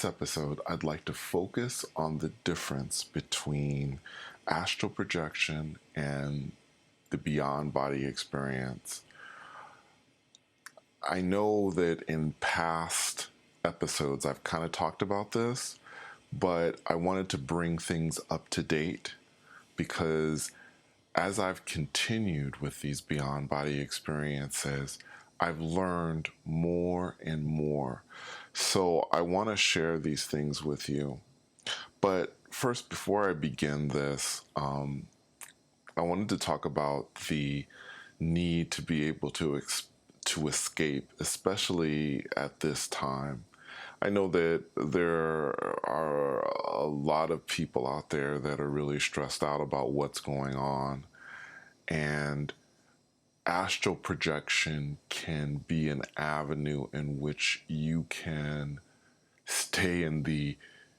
this episode, I'd like to focus on the difference between astral projection and the beyond body experience. I know that in past episodes I've kind of talked about this, but I wanted to bring things up to date because as I've continued with these beyond body experiences, I've learned more and more. So I want to share these things with you. But first, before I begin this, I wanted to talk about the need to be able to escape, especially at this time. I know that there are a lot of people out there that are really stressed out about what's going on, and astral projection can be an avenue in which you can stay in the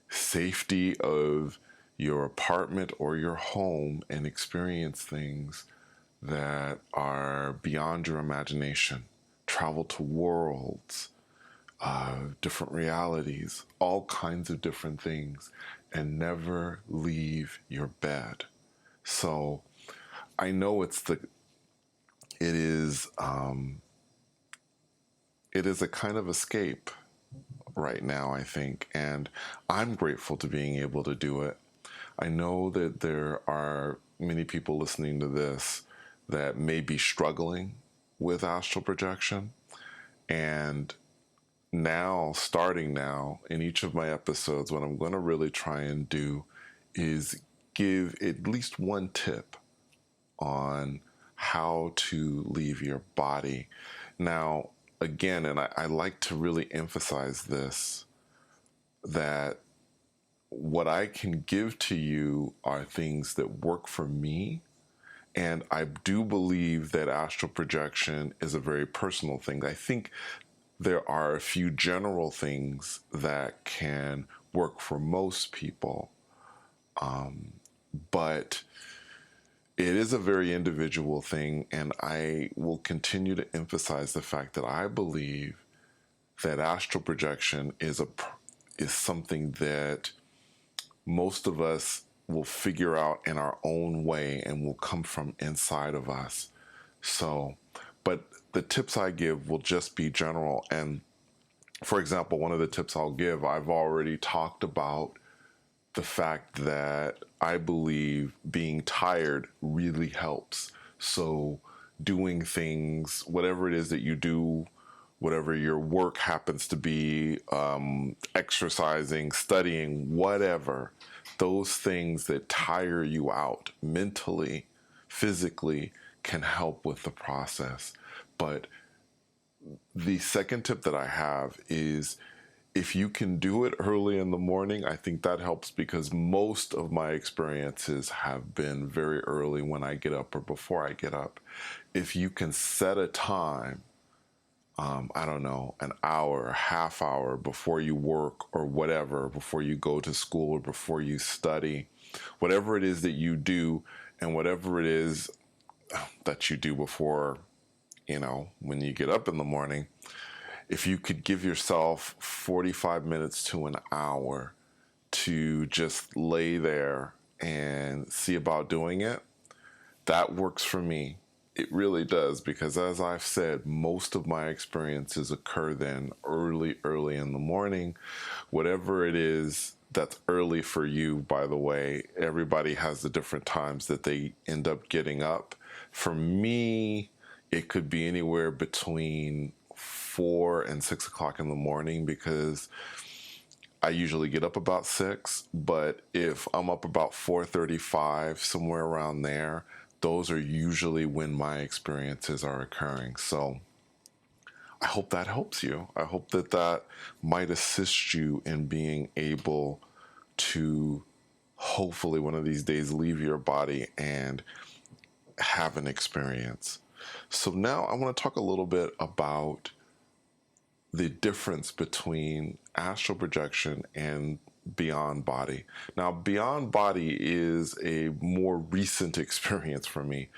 safety of your apartment or your home and experience things that are beyond your imagination. Travel to worlds, different realities, all kinds of different things, and never leave your bed. So I know it is a kind of escape right now, I think, and I'm grateful to being able to do it. I know that there are many people listening to this that may be struggling with astral projection, and starting now, in each of my episodes, what I'm going to really try and do is give at least one tip on how to leave your body. Now, again, and I like to really emphasize this, that what I can give to you are things that work for me. And I do believe that astral projection is a very personal thing. I think there are a few general things that can work for most people, but it is a very individual thing, and I will continue to emphasize the fact that I believe that astral projection is something that most of us will figure out in our own way and will come from inside of us. So, but the tips I give will just be general. And for example, one of the tips I'll give, I've already talked about the fact that I believe being tired really helps. So doing things, whatever it is that you do, whatever your work happens to be, exercising, studying, whatever, those things that tire you out mentally, physically, can help with the process. But the second tip that I have is, if you can do it early in the morning, I think that helps, because most of my experiences have been very early when I get up or before I get up. If you can set a time, I don't know, an hour, a half hour before you work or whatever, before you go to school or before you study, whatever it is that you do, and whatever it is that you do before, when you get up in the morning, if you could give yourself 45 minutes to an hour to just lay there and see about doing it, that works for me. It really does, because as I've said, most of my experiences occur then early in the morning. Whatever it is that's early for you, by the way, everybody has the different times that they end up getting up. For me, it could be anywhere between 4 and 6 o'clock in the morning, because I usually get up about 6, but if I'm up about 4:35, somewhere around there, those are usually when my experiences are occurring. So I hope that helps you. I hope that might assist you in being able to hopefully one of these days leave your body and have an experience. So now I want to talk a little bit about the difference between astral projection and beyond body. Now, beyond body is a more recent experience for me,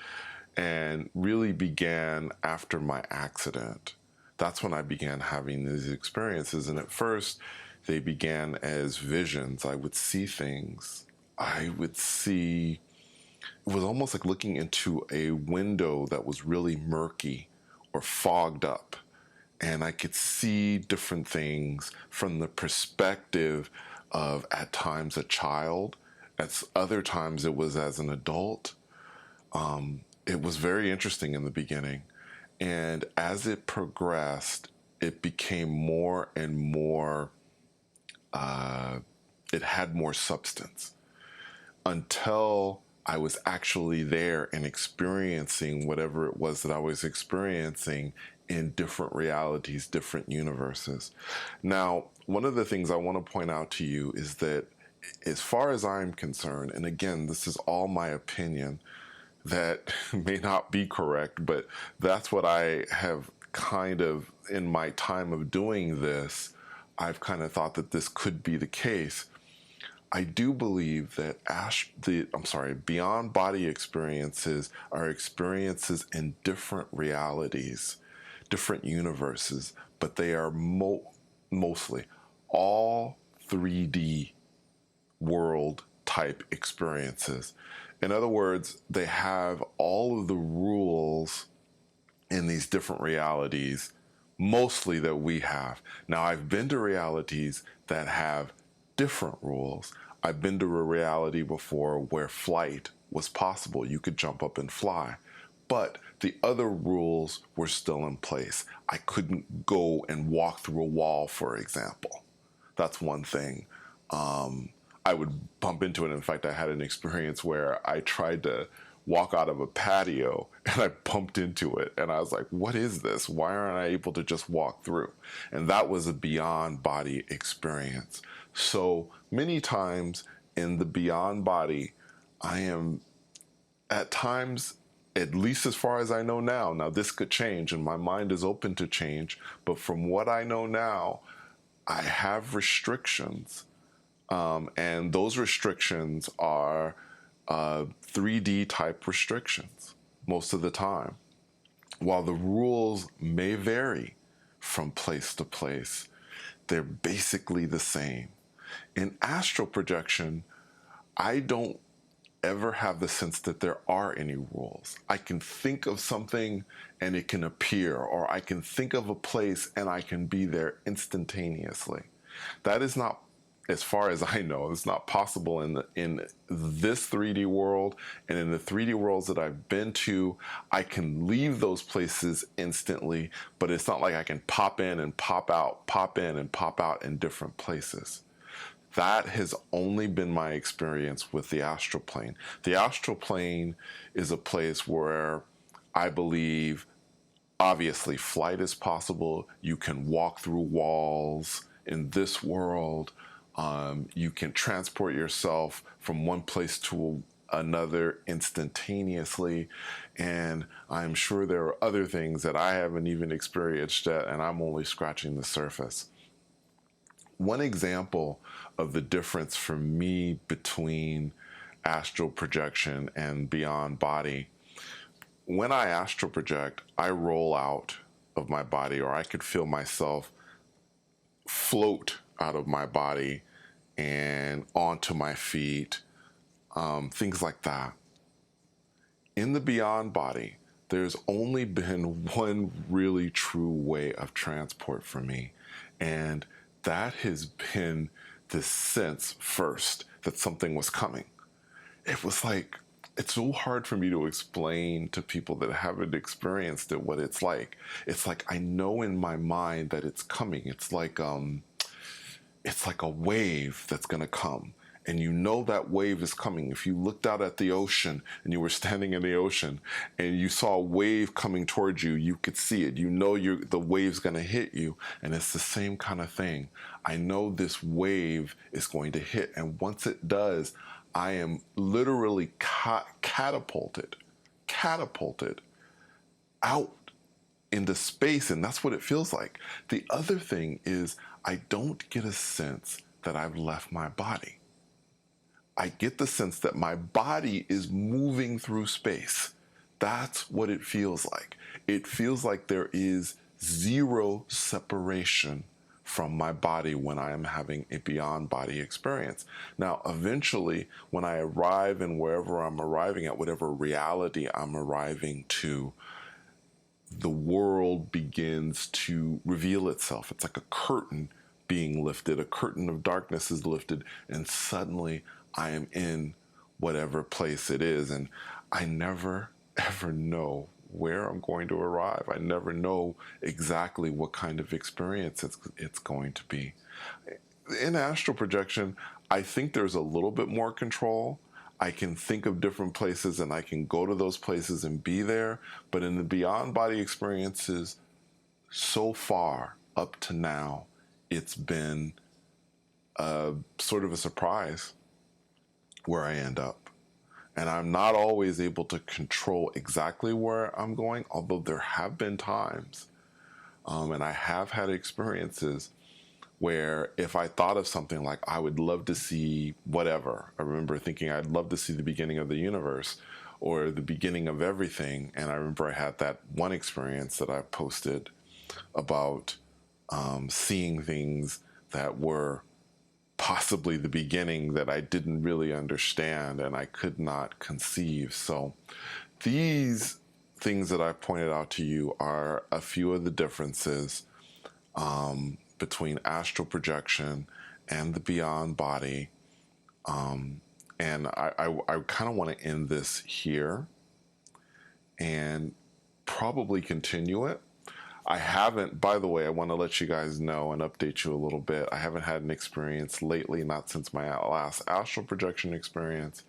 and really began after my accident. That's when I began having these experiences. And at first, They began as visions. I would see things. I would see, it was almost like looking into a window that was really murky or fogged up. And I could see different things from the perspective of, at times, a child. At other times, it was as an adult. It was very interesting in the beginning. And as it progressed, it became more and more, it had more substance until I was actually there and experiencing whatever it was that I was experiencing in different realities, different universes. Now, one of the things I want to point out to you is that, as far as I'm concerned, and again, this is all my opinion, that may not be correct, but that's what I have kind of, in my time of doing this, I've kind of thought that this could be the case. I do believe that beyond body experiences are experiences in different realities, different universes, but they are mostly all 3D world type experiences. In other words, they have all of the rules in these different realities, mostly that we have. Now, I've been to realities that have different rules. I've been to a reality before where flight was possible. You could jump up and fly. But the other rules were still in place. I couldn't go and walk through a wall, for example. That's one thing. I would bump into it. In fact, I had an experience where I tried to walk out of a patio and I bumped into it. And I was like, what is this? Why aren't I able to just walk through? And that was a beyond body experience. So many times in the beyond body, I am at times, at least as far as I know now this could change and my mind is open to change, but from what I know now, I have restrictions. And those restrictions are 3D type restrictions most of the time. While the rules may vary from place to place, they're basically the same. In astral projection, I don't ever have the sense that there are any rules. I can think of something and it can appear, or I can think of a place and I can be there instantaneously. That is not, as far as I know, it's not possible in this 3D world, and in the 3D worlds that I've been to, I can leave those places instantly, but it's not like I can pop in and pop out, pop in and pop out in different places. That has only been my experience with the astral plane. The astral plane is a place where I believe, obviously, flight is possible. You can walk through walls in this world. You can transport yourself from one place to another instantaneously. And I'm sure there are other things that I haven't even experienced yet, and I'm only scratching the surface. One example of the difference for me between astral projection and beyond body, when I astral project, I roll out of my body, or I could feel myself float out of my body and onto my feet, things like that. In the beyond body, there's only been one really true way of transport for me, and that has been this sense first that something was coming. It was like, it's so hard for me to explain to people that haven't experienced it what it's like. It's like I know in my mind that it's coming. It's like a wave that's gonna come. And you know that wave is coming. If you looked out at the ocean and you were standing in the ocean and you saw a wave coming towards you, you could see it. You know the wave's gonna hit you. And it's the same kind of thing. I know this wave is going to hit. And once it does, I am literally catapulted out into space. And that's what it feels like. The other thing is I don't get a sense that I've left my body. I get the sense that my body is moving through space. That's what it feels like. It feels like there is zero separation from my body when I am having a beyond body experience. Now, eventually, when I arrive in wherever I'm arriving at, whatever reality I'm arriving to, the world begins to reveal itself. It's like a curtain being lifted, a curtain of darkness is lifted, and suddenly I am in whatever place it is. And I never, ever know where I'm going to arrive. I never know exactly what kind of experience it's going to be. In astral projection, I think there's a little bit more control. I can think of different places and I can go to those places and be there. But in the beyond body experiences, so far up to now, it's been sort of a surprise where I end up. And I'm not always able to control exactly where I'm going, although there have been times, and I have had experiences where if I thought of something like, I would love to see whatever, I remember thinking I'd love to see the beginning of the universe or the beginning of everything. And I remember I had that one experience that I posted about seeing things that were possibly the beginning that I didn't really understand and I could not conceive. So these things that I pointed out to you are a few of the differences between astral projection and the beyond body. And I kind of want to end this here and probably continue it. I haven't, by the way, I want to let you guys know and update you a little bit. I haven't had an experience lately, not since my last astral projection experience.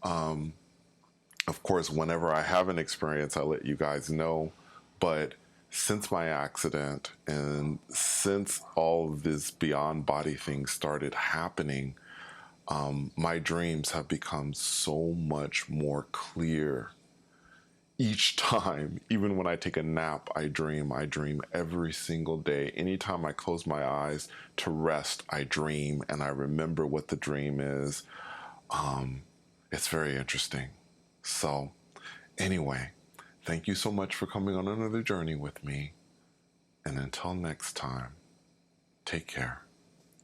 Of course, whenever I have an experience, I let you guys know. But since my accident and since all of this beyond body thing started happening, my dreams have become so much more clear. Each time, even when I take a nap, I dream. I dream every single day. Anytime I close my eyes to rest, I dream and I remember what the dream is. It's very interesting. So, anyway, thank you so much for coming on another journey with me. And until next time, take care.